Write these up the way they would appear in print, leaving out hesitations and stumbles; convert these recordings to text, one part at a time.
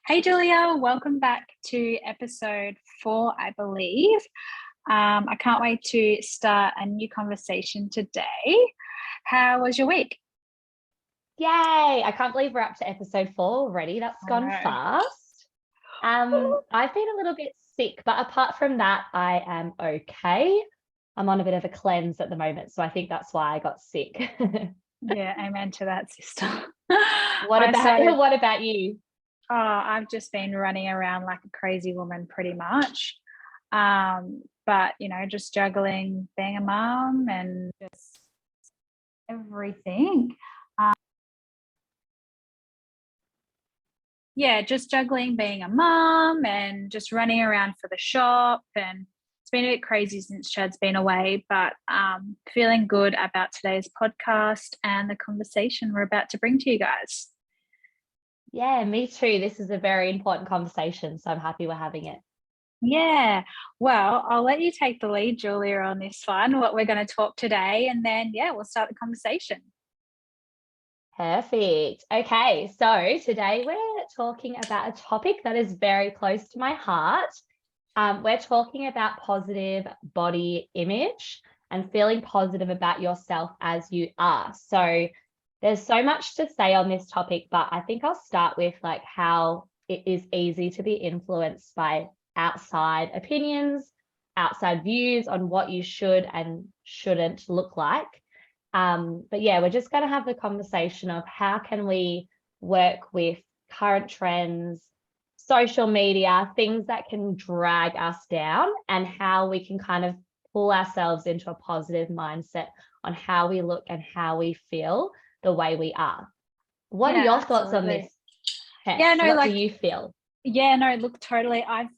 Hey Julia, welcome back to episode 4, I believe. I can't wait to start a new conversation today. How was your week? Yay! I can't believe we're up to episode 4 already. That's I gone know. fast. I've been a little bit sick, but apart from that, I am okay. I'm on a bit of a cleanse at the moment, so I think that's why I got sick. Yeah, amen to that, sister. What I about started, what about you? I've just been running around like a crazy woman pretty much. But just juggling being a mom and just everything. Yeah, just juggling being a mom and just running around for the shop. And it's been a bit crazy since Chad's been away, but feeling good about today's podcast and the conversation we're about to bring to you guys. Yeah, me too. This is a very important conversation, so I'm happy we're having it. Yeah, well, I'll let you take the lead, Julia, on this one, what we're going to talk today. And then, yeah, we'll start the conversation. Perfect. Okay, so today we're talking about a topic that is very close to my heart. We're talking about positive body image and feeling positive about yourself as you are. So there's so much to say on this topic, but I think I'll start with like how it is easy to be influenced by outside opinions, outside views on what you should and shouldn't look like. But yeah, we're just going to have the conversation of how can we work with current trends, social media, things that can drag us down, and how we can kind of pull ourselves into a positive mindset on how we look and how we feel the way we are. What are Yeah, your thoughts on this, absolutely. Tess? Yeah, no, What do like you feel? Yeah, no, look, totally. I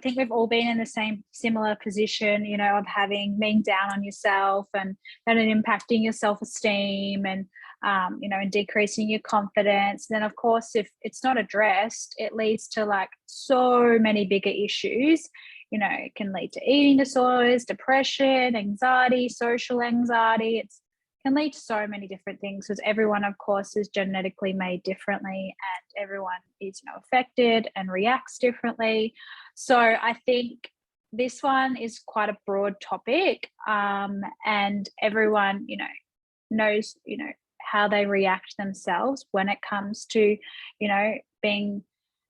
think we've all been in the same similar position, of having being down on yourself and it impacting your self-esteem and decreasing your confidence. Then, of course, if it's not addressed, it leads to like so many bigger issues. It can lead to eating disorders, depression, anxiety, social anxiety. It's can lead to so many different things because everyone, of course, is genetically made differently and everyone is affected and reacts differently. So I think this one is quite a broad topic, and everyone knows how they react themselves when it comes to being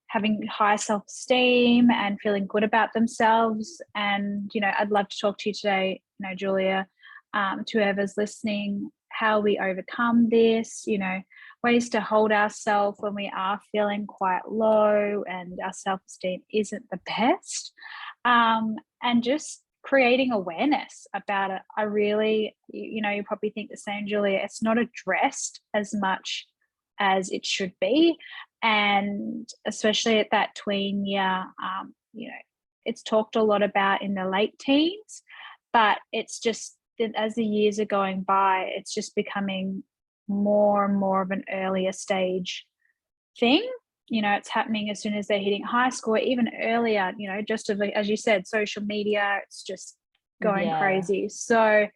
having high self-esteem and feeling good about themselves. And I'd love to talk to you today, Julia, to whoever's listening, how we overcome this, ways to hold ourselves when we are feeling quite low and our self-esteem isn't the best, and just creating awareness about it. I really, you probably think the same, Julia. It's not addressed as much as it should be, and especially at that tween year, it's talked a lot about in the late teens, but it's just that as the years are going by, it's just becoming more and more of an earlier stage thing. It's happening as soon as they're hitting high school, even earlier, just as you said, social media, it's just going Yeah. crazy. So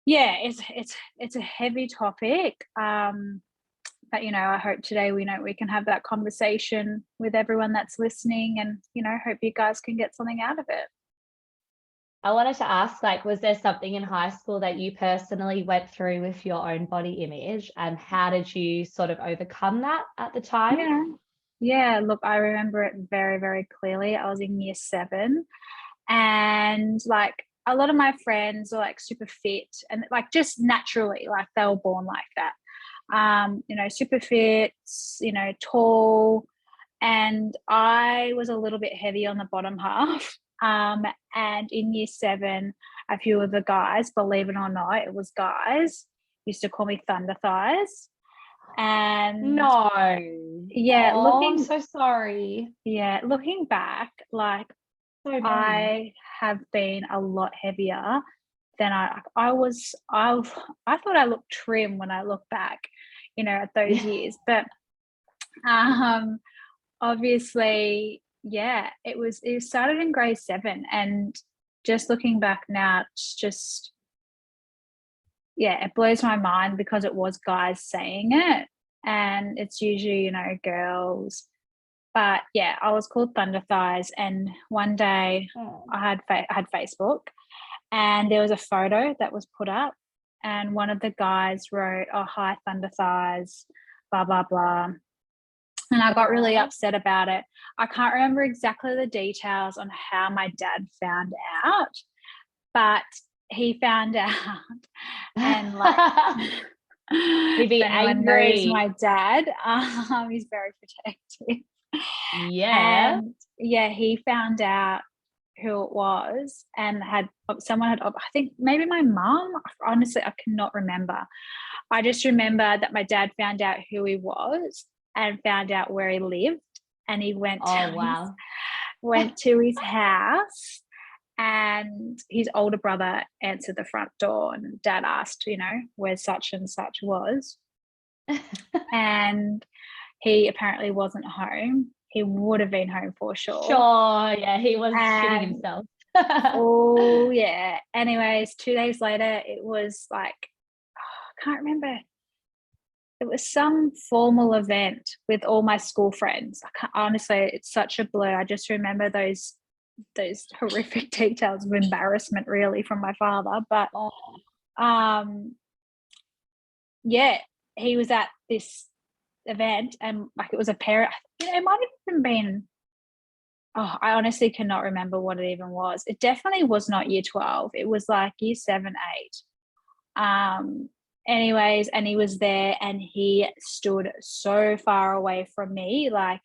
yeah, it's a heavy topic. But I hope today we can have that conversation with everyone that's listening, and hope you guys can get something out of it. I wanted to ask, like, was there something in high school that you personally went through with your own body image, and how did you sort of overcome that at the time? Yeah. Yeah, look, I remember it very, very clearly. I was in year 7, and, like, a lot of my friends are, like, super fit and, like, just naturally, like, they were born like that. Super fit, tall, and I was a little bit heavy on the bottom half. And in year 7, a few of the guys, believe it or not, it was guys, used to call me Thunder Thighs. And No. yeah, Oh, I'm so sorry. looking back, like So mean. I have been a lot heavier than I was. I thought I looked trim when I look back, at those Yeah. years. But um, obviously, yeah, it started in grade 7, and just looking back now, it's just, yeah, it blows my mind because it was guys saying it, and it's usually girls But yeah, I was called Thunder Thighs, and one day I had Facebook, and there was a photo that was put up, and one of the guys wrote, "Oh, hi, Thunder Thighs, blah blah blah." And I got really upset about it. I can't remember exactly the details on how my dad found out, but he found out. And like, He'd be if anyone knows angry. my dad, he's very protective. Yeah. And yeah, he found out who it was, and someone had, I think maybe my mum, honestly I cannot remember. I just remember that my dad found out who he was and found out where he lived, and he went to his house, and his older brother answered the front door, and dad asked, where such and such was. And he apparently wasn't home. He would have been home for sure. Sure, yeah, he was shitting himself. Oh, yeah. Anyways, 2 days later, it was like, I can't remember. It was some formal event with all my school friends. Honestly, it's such a blur. I just remember those horrific details of embarrassment, really, from my father. But yeah, he was at this event, and like, it was a parent, it might have even been, I honestly cannot remember what it even was. It definitely was not year 12. It was like year 7, 8. Anyways, and he was there, and he stood so far away from me, like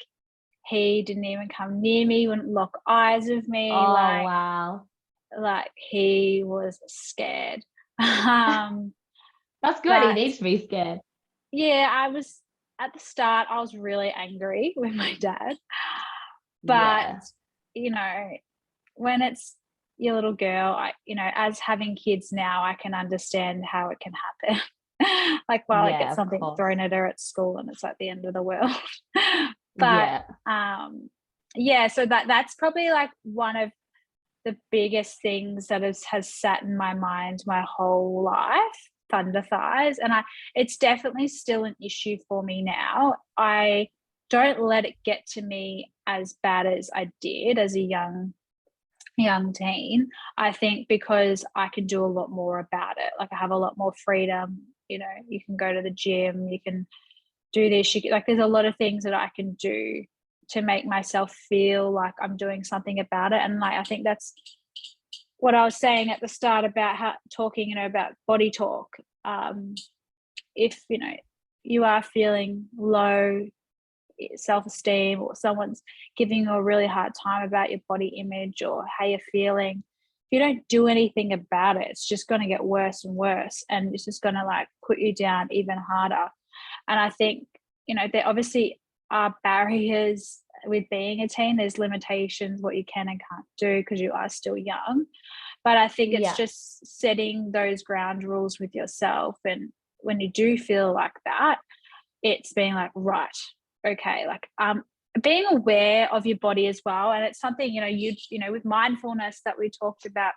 he didn't even come near me, wouldn't lock eyes with me. Oh, wow. Like he was scared. That's good. He needs to be scared. Yeah, I was at the start, I was really angry with my dad. But, when it's your little girl, as having kids now, I can understand how it can happen. Like, well, I get something thrown at her at school, and it's like the end of the world. But, so that's probably like one of the biggest things that has sat in my mind my whole life, Thunder Thighs. And it's definitely still an issue for me now. I don't let it get to me as bad as I did as a young teen. I think because I can do a lot more about it. Like, I have a lot more freedom. You can go to the gym, you can do this, there's a lot of things that I can do to make myself feel like I'm doing something about it. And like, I think that's what I was saying at the start about talking, about body talk. If you are feeling low self-esteem, or someone's giving you a really hard time about your body image or how you're feeling, if you don't do anything about it, it's just going to get worse and worse, and it's just going to like put you down even harder. And I think there obviously are barriers with being a teen. There's limitations, what you can and can't do, because you are still young. But I think it's just setting those ground rules with yourself, and when you do feel like that, it's being like, right, okay, like being aware of your body as well. And it's something with mindfulness that we talked about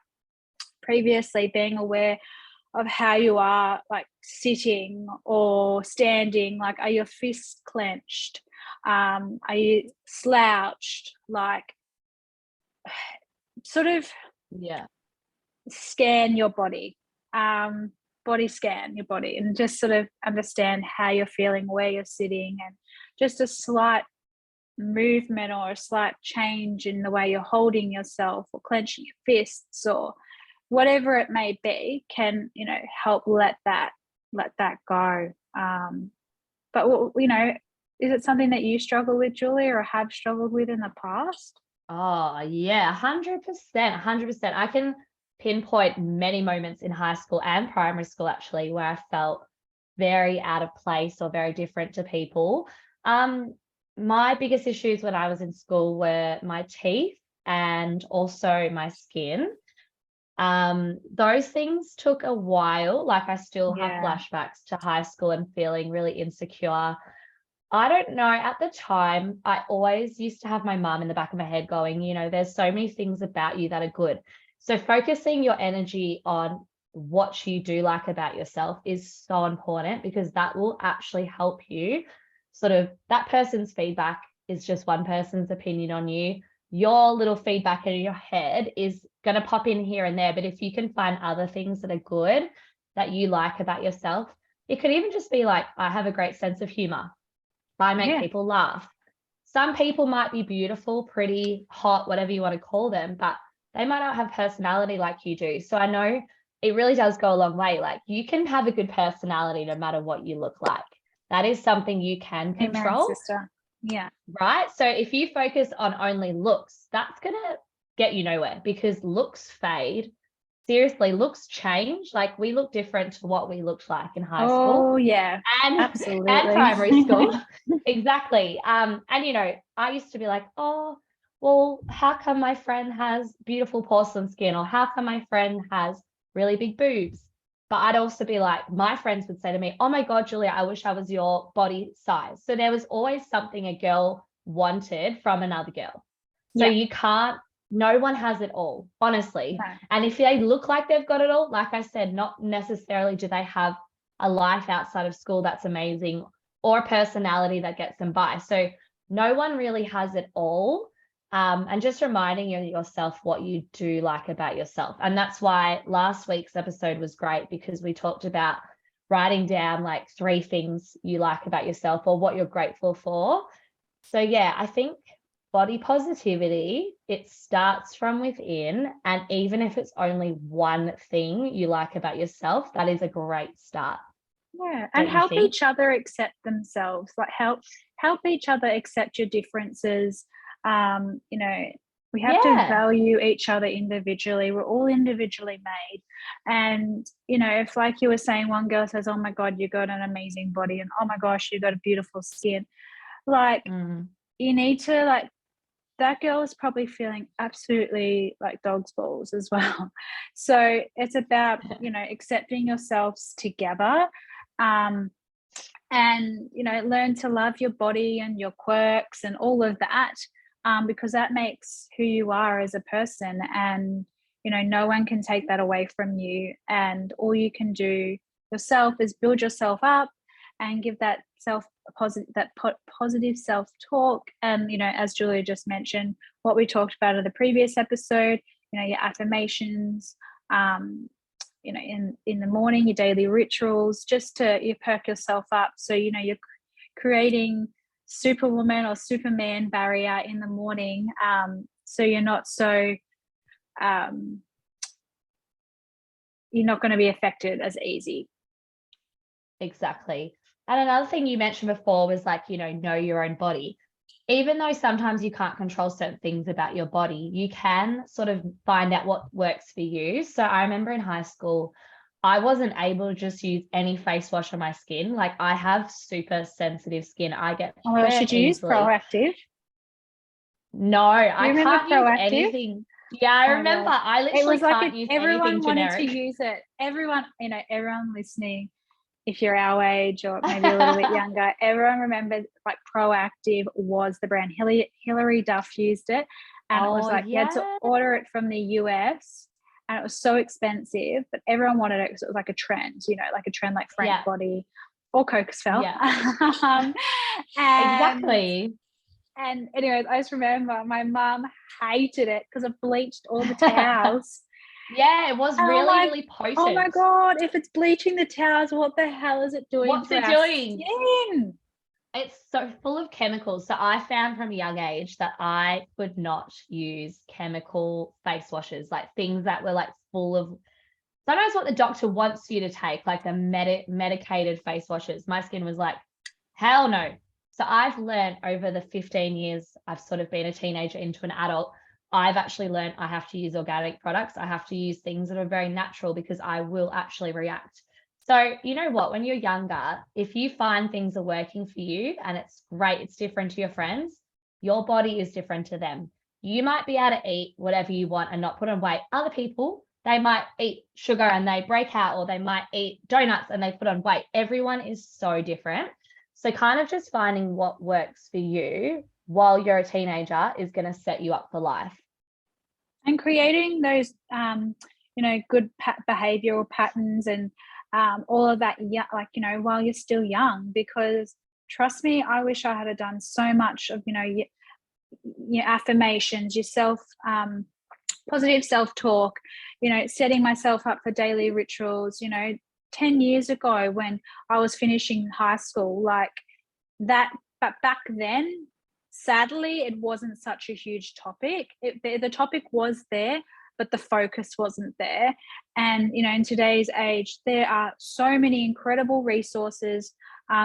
previously, being aware of how you are, like sitting or standing. Like, are your fists clenched? Are you slouched? Like, sort of scan your body, body scan your body, and just sort of understand how you're feeling, where you're sitting, and just a slight movement or a slight change in the way you're holding yourself or clenching your fists or whatever it may be can help let that go. But is it something that you struggle with, Julia, or have struggled with in the past? Oh yeah, 100%. I can pinpoint many moments in high school and primary school actually where I felt very out of place or very different to people. My biggest issues when I was in school were my teeth and also my skin. Those things took a while. Like, I still have flashbacks to high school and feeling really insecure. I don't know, at the time, I always used to have my mum in the back of my head going, there's so many things about you that are good. So focusing your energy on what you do like about yourself is so important, because that will actually help you that person's feedback is just one person's opinion on you. Your little feedback in your head is going to pop in here and there. But if you can find other things that are good that you like about yourself, it could even just be like, I have a great sense of humor. I make people laugh. Some people might be beautiful, pretty, hot, whatever you want to call them, but they might not have personality like you do. So I know it really does go a long way. Like, you can have a good personality no matter what you look like. That is something you can control. Amen, sister. Yeah. Right. So if you focus on only looks, that's going to get you nowhere, because looks fade. Seriously, looks change. Like, we look different to what we looked like in high school. Oh yeah, and absolutely. and primary school. Exactly. And you know, I used to be like, oh, well, how come my friend has beautiful porcelain skin, or how come my friend has really big boobs? But I'd also be like, my friends would say to me, oh my God, Julia, I wish I was your body size. So there was always something a girl wanted from another girl. So you can't, no one has it all, honestly. No. And if they look like they've got it all, like I said, not necessarily do they have a life outside of school that's amazing, or a personality that gets them by. So no one really has it all. And just reminding yourself what you do like about yourself. And that's why last week's episode was great, because we talked about writing down like 3 things you like about yourself, or what you're grateful for. So yeah, I think body positivity, it starts from within. And even if it's only one thing you like about yourself, that is a great start. Yeah, and help each other accept themselves. Like, help each other accept your differences. You know, we have to value each other individually. We're all individually made. And, you know, if, like you were saying, one girl says, oh my God, you got an amazing body, and oh my gosh, you got a beautiful skin. Like, you need to, like, that girl is probably feeling absolutely like dog's balls as well. So it's about, you know, accepting yourselves together. And, you know, learn to love your body and your quirks and all of that, because that makes who you are as a person. And, you know, no one can take that away from you. And all you can do yourself is build yourself up and give that positive self-talk. And, you know, as Julia just mentioned, what we talked about in the previous episode, you know, your affirmations, you know, in the morning, your daily rituals, just to you perk yourself up. So, you know, you're creating Superwoman or Superman barrier in the morning, so you're not so you're not going to be affected as easy. Exactly. And another thing you mentioned before was like, you know your own body. Even though sometimes you can't control certain things about your body, you can sort of find out what works for you. So I remember in high school, I wasn't able to just use any face wash on my skin. Like, I have super sensitive skin. I get burnt should you easily. Use Proactive? No, I can't use anything. Yeah, I remember. I literally can't use anything generic. Everyone wanted to use it. Everyone, you know, everyone listening, if you're our age or maybe a little bit younger, everyone remembered like Proactive was the brand. Hillary Duff used it, and it was like you had to order it from the US, and it was so expensive, but everyone wanted it because it was like a trend, you know, like a trend like Frank Body or Cokesfell. Exactly. And anyways, I just remember my mum hated it because it bleached all the towels. Yeah, it was really potent. Oh my God, if it's bleaching the towels, what the hell is it doing? What's it doing? Skin? It's so full of chemicals. So I found from a young age that I could not use chemical face washes, like things that were like full of sometimes what the doctor wants you to take, like the medicated face washes. My skin was like, hell no. So I've learned over the 15 years I've sort of been a teenager into an adult, I've actually learned I have to use organic products. I have to use things that are very natural, because I will actually react. So you know what, when you're younger, if you find things are working for you and it's great, it's different to your friends, your body is different to them. You might be able to eat whatever you want and not put on weight. Other people, they might eat sugar and they break out, or they might eat donuts and they put on weight. Everyone is so different. So kind of just finding what works for you while you're a teenager is going to set you up for life. And creating those, you know, good behavioral patterns and all of that, like, you know, while you're still young, because trust me, I wish I had done so much of, your affirmations, your positive self-talk, setting myself up for daily rituals, 10 years ago when I was finishing high school, like that. But back then, sadly, it wasn't such a huge topic. The topic was there, but the focus wasn't there. And, in today's age, there are so many incredible resources.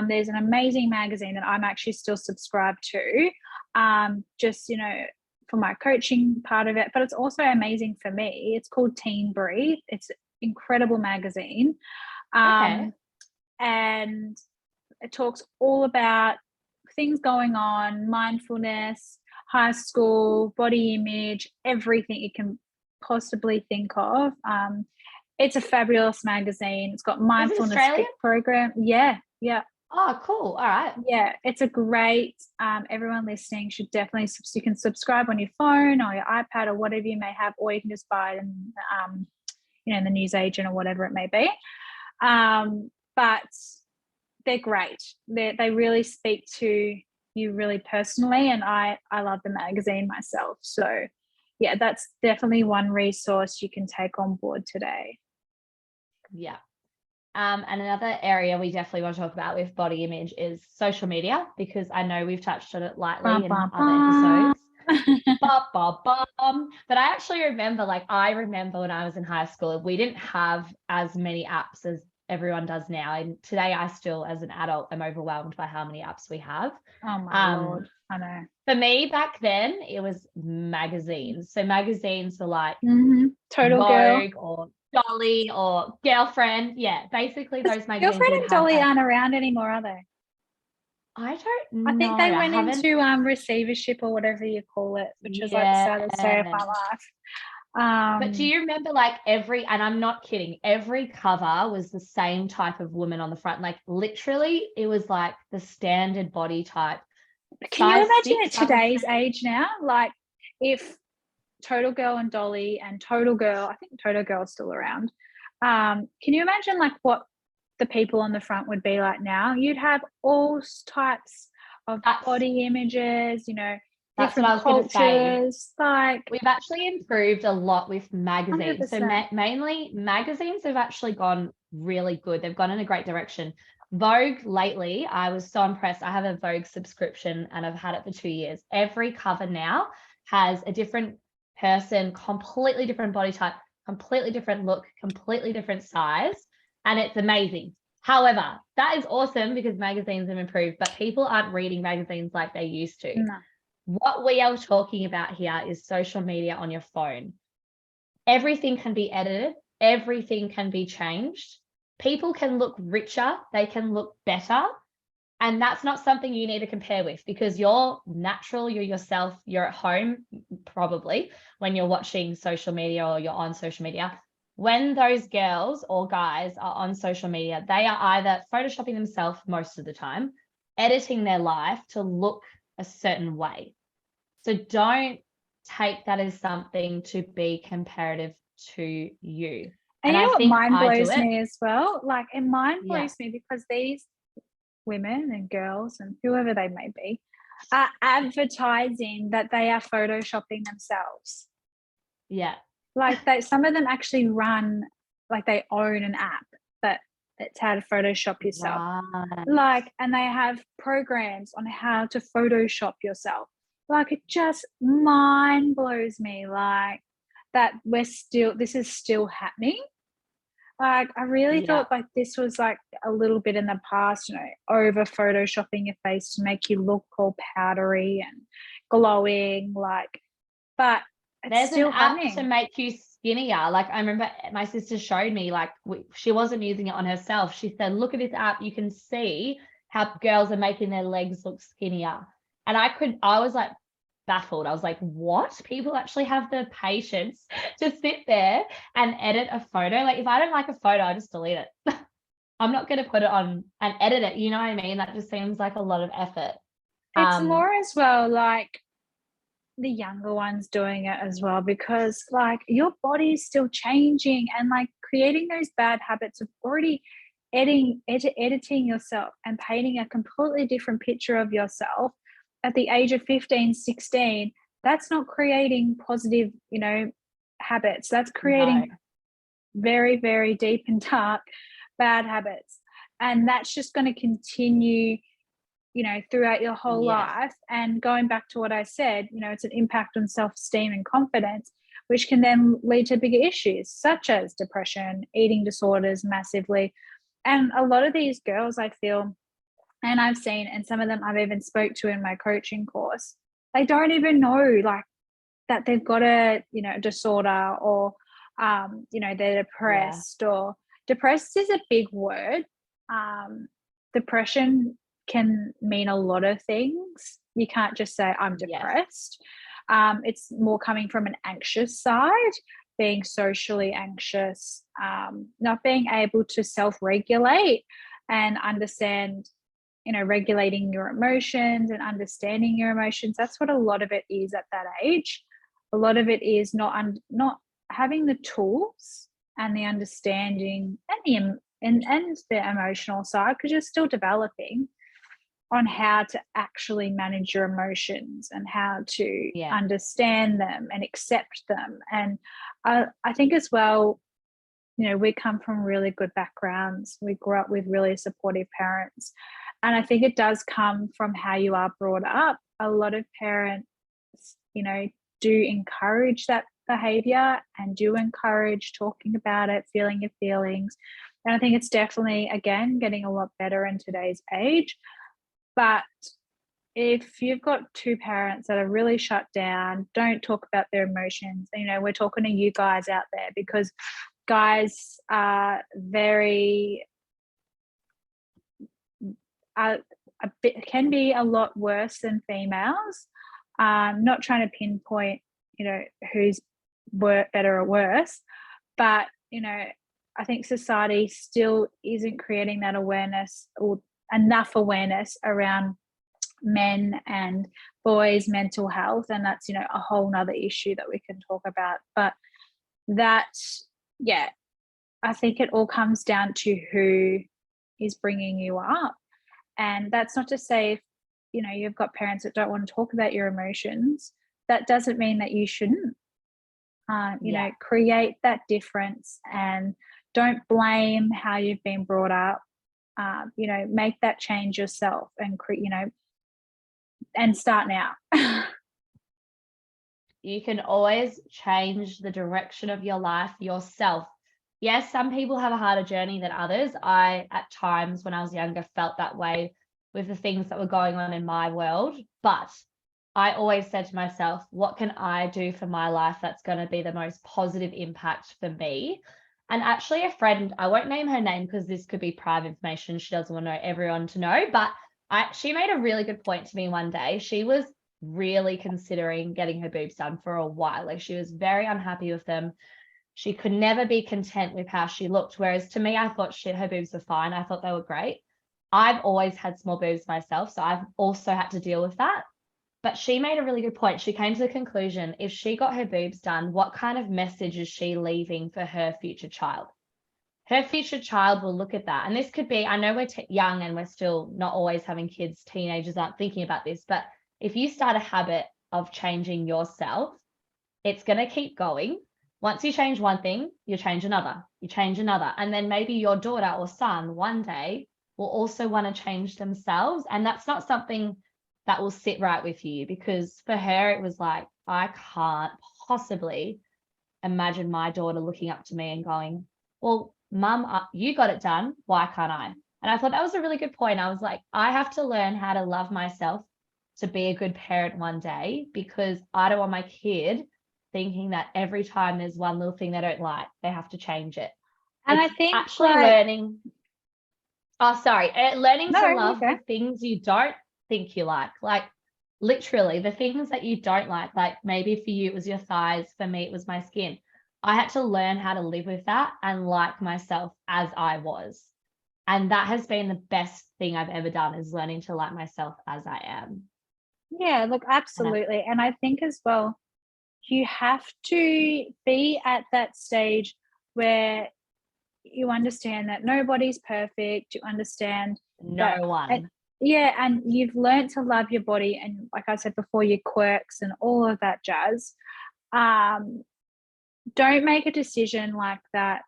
There's an amazing magazine that I'm actually still subscribed to, just, for my coaching part of it, but it's also amazing for me. It's called Teen Breathe. It's an incredible magazine. Okay. And it talks all about things going on, mindfulness, high school, body image, everything you can possibly think of. It's a fabulous magazine. It's got mindfulness program. Yeah. Oh, cool. All right. Yeah, it's a great, everyone listening should definitely, you can subscribe on your phone or your iPad or whatever you may have, or you can just buy it in the newsagent or whatever it may be. But they're great. They really speak to you really personally, and I love the magazine myself. So yeah, that's definitely one resource you can take on board today. Yeah. And another area we definitely want to talk about with body image is social media, because I know we've touched on it lightly in other episodes. But I actually remember, I remember when I was in high school, we didn't have as many apps as everyone does now. And today I still, as an adult, am overwhelmed by how many apps we have. Oh my Lord, I know. For me back then, it was magazines. So magazines were like Total Vogue Girl or Dolly or Girlfriend. Yeah, basically those magazines. Girlfriend and Dolly aren't around anymore, are they? I don't know. I think they went into receivership or whatever you call it, which is like the saddest day of my life. But do you remember and I'm not kidding, every cover was the same type of woman on the front. Like literally it was like the standard body type. Can you imagine at today's age now? Like if Total Girl and Dolly and Total Girl, I think Total Girl is still around. Can you imagine what the people on the front would be like now? You'd have all types of body images, different cultures. We've actually improved a lot with magazines. 100%. So mainly magazines have actually gone really good. They've gone in a great direction. Vogue lately, I was so impressed. I have a Vogue subscription and I've had it for 2 years. Every cover now has a different person, completely different body type, completely different look, completely different size, and it's amazing. However, that is awesome because magazines have improved, but people aren't reading magazines like they used to. No. What we are talking about here is social media on your phone. Everything can be edited. Everything can be changed. People can look richer. They can look better. And that's not something you need to compare with, because you're natural, you're yourself, you're at home, probably, when you're watching social media or you're on social media. When those girls or guys are on social media, they are either photoshopping themselves most of the time, editing their life to look a certain way. So don't take that as something to be comparative to you. And you know what mind blows me as well? It mind blows me because these women and girls and whoever they may be are advertising that they are photoshopping themselves. Yeah. Some of them actually run, they own an app that it's how to Photoshop yourself. Right. And they have programs on how to Photoshop yourself. It just mind blows me that this is still happening. I really thought this was a little bit in the past, over photoshopping your face to make you look all powdery and glowing, but it's still happening. App to make you skinnier. I remember my sister showed me, she wasn't using it on herself. She said, look at this app. You can see how girls are making their legs look skinnier. And I was baffled. I was like, what? People actually have the patience to sit there and edit a photo? If I don't like a photo, I just delete it. I'm not going to put it on and edit it. You know what I mean? That just seems like a lot of effort. It's more as well the younger ones doing it as well, because your body is still changing and creating those bad habits of already editing yourself and painting a completely different picture of yourself at the age of 15, 16, that's not creating positive, habits. That's No. creating very, very deep and dark bad habits. And that's just going to continue, throughout your whole Yes. life. And going back to what I said, it's an impact on self-esteem and confidence, which can then lead to bigger issues such as depression, eating disorders massively. And a lot of these girls, I feel, and I've seen, and some of them I've even spoke to in my coaching course, they don't even know like that they've got a, disorder, or, they're Yeah. depressed. Or depressed is a big word. Depression can mean a lot of things. You can't just say I'm Yes. depressed. It's more coming from an anxious side, being socially anxious, not being able to self-regulate and understand, regulating your emotions and understanding your emotions. That's what a lot of it is at that age. A lot of it is not having the tools and the understanding and the emotional side, because you're still developing on how to actually manage your emotions and how to understand them and accept them. And I think as well, we come from really good backgrounds. We grew up with really supportive parents. And I think it does come from how you are brought up. A lot of parents, do encourage that behavior and do encourage talking about it, feeling your feelings. And I think it's definitely, again, getting a lot better in today's age. But if you've got two parents that are really shut down, don't talk about their emotions, we're talking to you guys out there, because guys are can be a lot worse than females. Not trying to pinpoint, who's better or worse, but I think society still isn't creating that awareness, or enough awareness around men and boys' mental health, and that's a whole nother issue that we can talk about. But I think it all comes down to who is bringing you up. And that's not to say if you've got parents that don't want to talk about your emotions, that doesn't mean that you shouldn't. Create that difference and don't blame how you've been brought up. Make that change yourself and and start now. You can always change the direction of your life yourself. Yes, some people have a harder journey than others. I, at times when I was younger, felt that way with the things that were going on in my world. But I always said to myself, what can I do for my life that's going to be the most positive impact for me? And actually a friend, I won't name her name because this could be private information. She doesn't want everyone to know, but she made a really good point to me one day. She was really considering getting her boobs done for a while. Like, she was very unhappy with them. She could never be content with how she looked. Whereas to me, I thought her boobs were fine. I thought they were great. I've always had small boobs myself, so I've also had to deal with that. But she made a really good point. She came to the conclusion, if she got her boobs done, what kind of message is she leaving for her future child? Her future child will look at that. And this could be, I know we're young and we're still not always having kids, teenagers aren't thinking about this, but if you start a habit of changing yourself, it's going to keep going. Once you change one thing, you change another, and then maybe your daughter or son one day will also want to change themselves. And that's not something that will sit right with you, because for her, it was like, I can't possibly imagine my daughter looking up to me and going, well, Mum, you got it done. Why can't I? And I thought that was a really good point. I was like, I have to learn how to love myself to be a good parent one day, because I don't want my kid thinking that every time there's one little thing they don't like, they have to change it. And it's I think actually learning to love the things you don't think you like literally the things that you don't like maybe for you it was your thighs, for me it was my skin. I had to learn how to live with that and like myself as I was. And that has been the best thing I've ever done, is learning to like myself as I am. Yeah, look, absolutely. And I think as well, you have to be at that stage where, you understand that nobody's perfect. You understand that, No one. yeah, and you've learned to love your body, and like I said before, your quirks and all of that jazz. Um, don't make a decision like that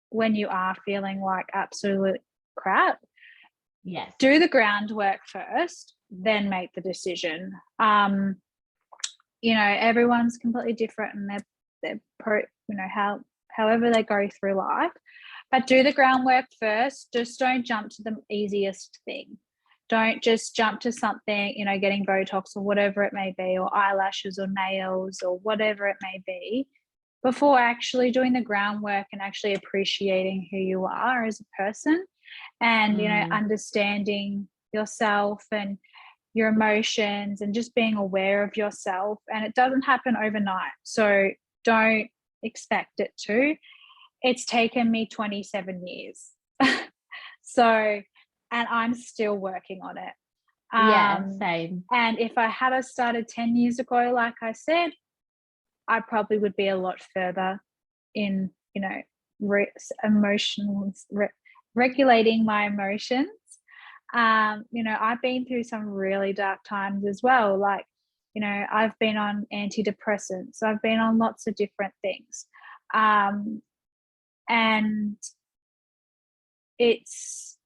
when you are feeling like absolute crap. Yes. Do the groundwork first, then make the decision. You know, everyone's completely different, and you know, however they go through life. But do the groundwork first. Just don't jump to the easiest thing. Don't just jump to something, you know, getting Botox or whatever it may be, or eyelashes or nails or whatever it may be, before actually doing the groundwork and actually appreciating who you are as a person, and, you know, understanding yourself and your emotions and just being aware of yourself. And it doesn't happen overnight. So don't expect it to. It's taken me 27 years. So, and I'm still working on it. Yeah, same. And if I had started 10 years ago, like I said, I probably would be a lot further in, you know, regulating my emotions. You know, I've been through some really dark times as well. Like, you know, I've been on antidepressants, I've been on lots of different things. And it's,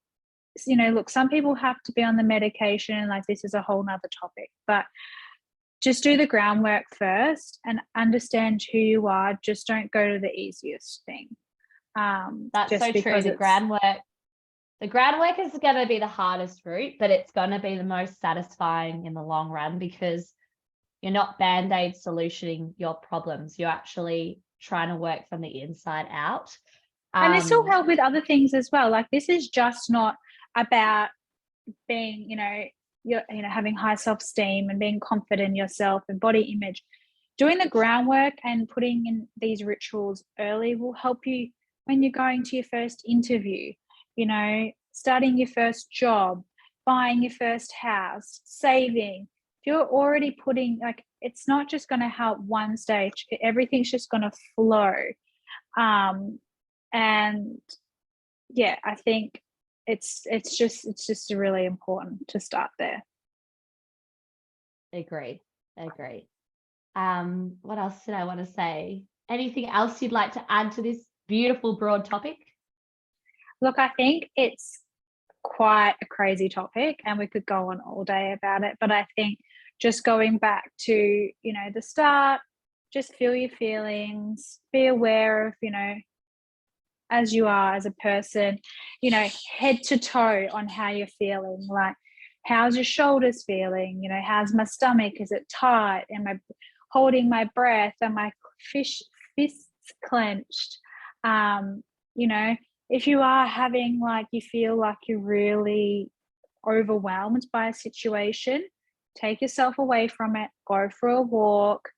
you know, look, some people have to be on the medication, like this is a whole nother topic, but just do the groundwork first and understand who you are. Just don't go to the easiest thing. That's just so true. because The groundwork is going to be the hardest route, but it's going to be the most satisfying in the long run, because you're not band-aid solutioning your problems. You're actually trying to work from the inside out. And this will help with other things as well. Like, this is just not about being, you know, having high self-esteem and being confident in yourself and body image. Doing the groundwork and putting in these rituals early will help you when you're going to your first interview, you know, starting your first job, buying your first house, saving. If you're already putting, like, it's not just going to help one stage, everything's just going to flow. And yeah, I think it's just really important to start there. Agreed. What else did I want to say? Anything else you'd like to add to this beautiful broad topic? Look, I think it's quite a crazy topic and we could go on all day about it, but I think just going back to, you know, the start, just feel your feelings, be aware of, you know, as you are as a person, you know, head to toe on how you're feeling. Like, how's your shoulders feeling? You know, how's my stomach? Is it tight? Am I holding my breath? Am my fists clenched? You know, if you are having, like, you feel like you're really overwhelmed by a situation, take yourself away from it, go for a walk,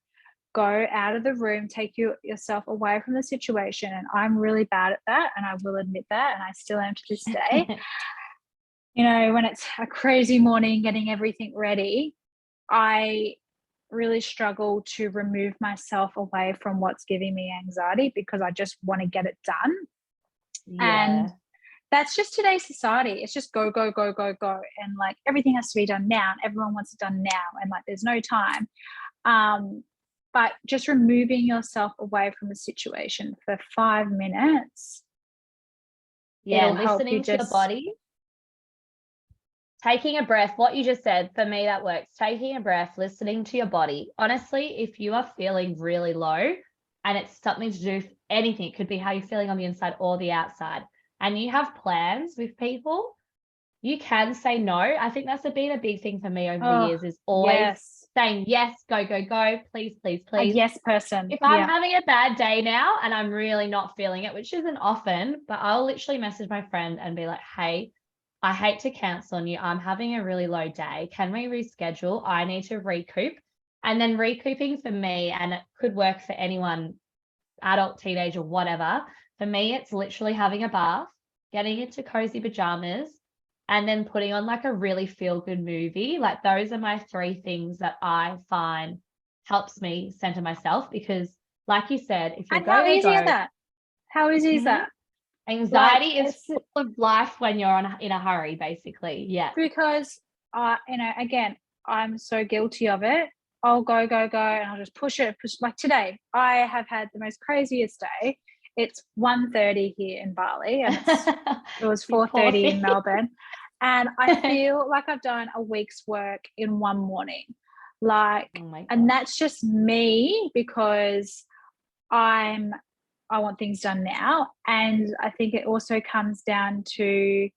go out of the room, take yourself away from the situation. And I'm really bad at that, and I will admit that, and I still am to this day. You know, when it's a crazy morning getting everything ready, I really struggle to remove myself away from what's giving me anxiety, because I just want to get it done. Yeah. And that's just today's society. It's just go, go, go, go, go. And like, everything has to be done now, and everyone wants it done now. And like, there's no time. But just removing yourself away from the situation for 5 minutes. Yeah, listening to your body. Taking a breath, what you just said, for me, that works. Taking a breath, listening to your body. Honestly, if you are feeling really low and it's something to do with anything, it could be how you're feeling on the inside or the outside, and you have plans with people, you can say no. I think that's been a big thing for me over the years, is always saying yes, go, go, go, please, please, please. A yes person. If I'm having a bad day now and I'm really not feeling it, which isn't often, but I'll literally message my friend and be like, hey, I hate to cancel on you. I'm having a really low day. Can we reschedule? I need to recoup. And then recouping for me, and it could work for anyone, adult, teenager, whatever. For me, it's literally having a bath, getting into cozy pajamas, and then putting on like a really feel-good movie. Like, those are my 3 things that I find helps me center myself, because like you said, if you're how easy is that? How easy is that? Anxiety is it's full of life when you're in a hurry, basically. Yeah. because again, I'm so guilty of it. I'll go, and I'll just push it. Like today, I have had the most craziest day. It's 1:30 here in Bali, and it was 4:30 in Melbourne. And I feel like I've done a week's work in one morning. Like, and that's just me because I want things done now. And I think it also comes down to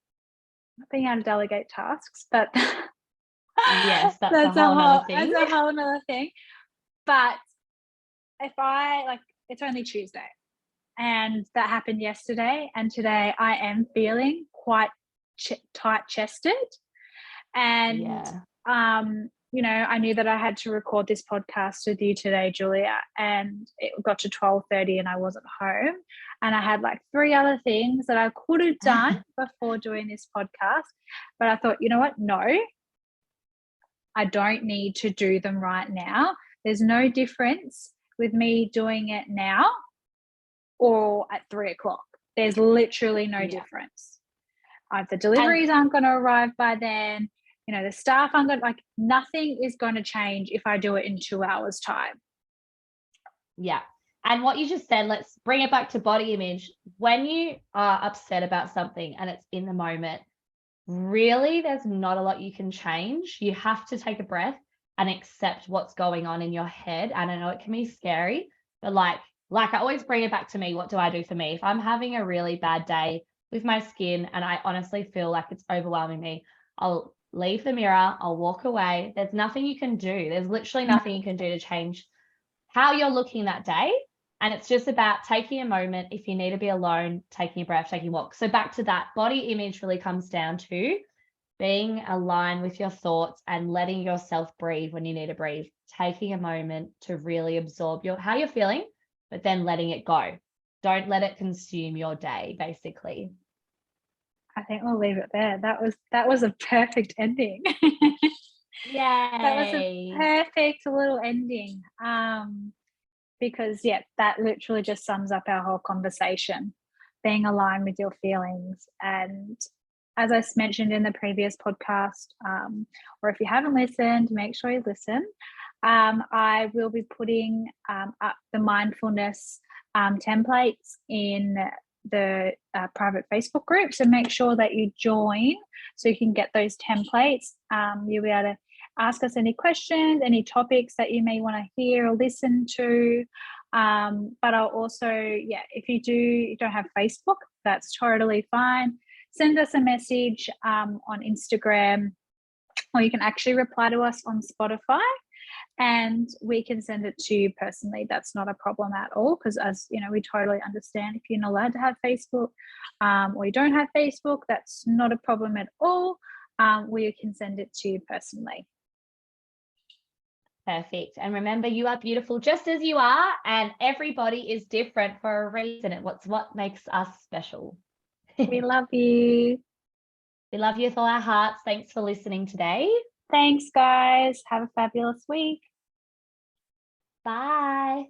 not being able to delegate tasks, but yes, that's a whole other thing. That's a whole other thing. But if it's only Tuesday, and that happened yesterday, and today I am feeling quite tight-chested, and I knew that I had to record this podcast with you today, Julia, and it got to 12:30 and I wasn't home, and I had like 3 other things that I could have done before doing this podcast, but I thought, you know what? No, I don't need to do them right now. There's no difference with me doing it now or at 3:00. There's literally no difference. The deliveries aren't going to arrive by then. The staff aren't going to, nothing is going to change if I do it in 2 hours time. Yeah. And what you just said, let's bring it back to body image. When you are upset about something and it's in the moment, really, there's not a lot you can change. You have to take a breath and accept what's going on in your head. And I know it can be scary, but like I always bring it back to me. What do I do for me? If I'm having a really bad day with my skin and I honestly feel like it's overwhelming me, I'll leave the mirror, I'll walk away. There's nothing you can do. There's literally nothing you can do to change how you're looking that day. And it's just about taking a moment. If you need to be alone, taking a breath, taking a walk. So back to that, body image really comes down to being aligned with your thoughts and letting yourself breathe when you need to breathe, taking a moment to really absorb how you're feeling, but then letting it go. Don't let it consume your day, basically. I think we'll leave it there. That was a perfect ending. Yay. That was a perfect little ending. Because that literally just sums up our whole conversation, being aligned with your feelings. And as I mentioned in the previous podcast, or if you haven't listened, make sure you listen. I will be putting up the mindfulness templates in the private Facebook group. So make sure that you join so you can get those templates. You'll be able to ask us any questions, any topics that you may want to hear or listen to. But I'll also, if you don't have Facebook, that's totally fine. Send us a message on Instagram, or you can actually reply to us on Spotify, and we can send it to you personally. That's not a problem at all, because as you know, we totally understand if you're not allowed to have Facebook or you don't have Facebook, that's not a problem at all. We can send it to you personally. Perfect. And remember, you are beautiful just as you are, and everybody is different for a reason. It's what makes us special. We love you. We love you with all our hearts. Thanks for listening today. Thanks, guys. Have a fabulous week. Bye.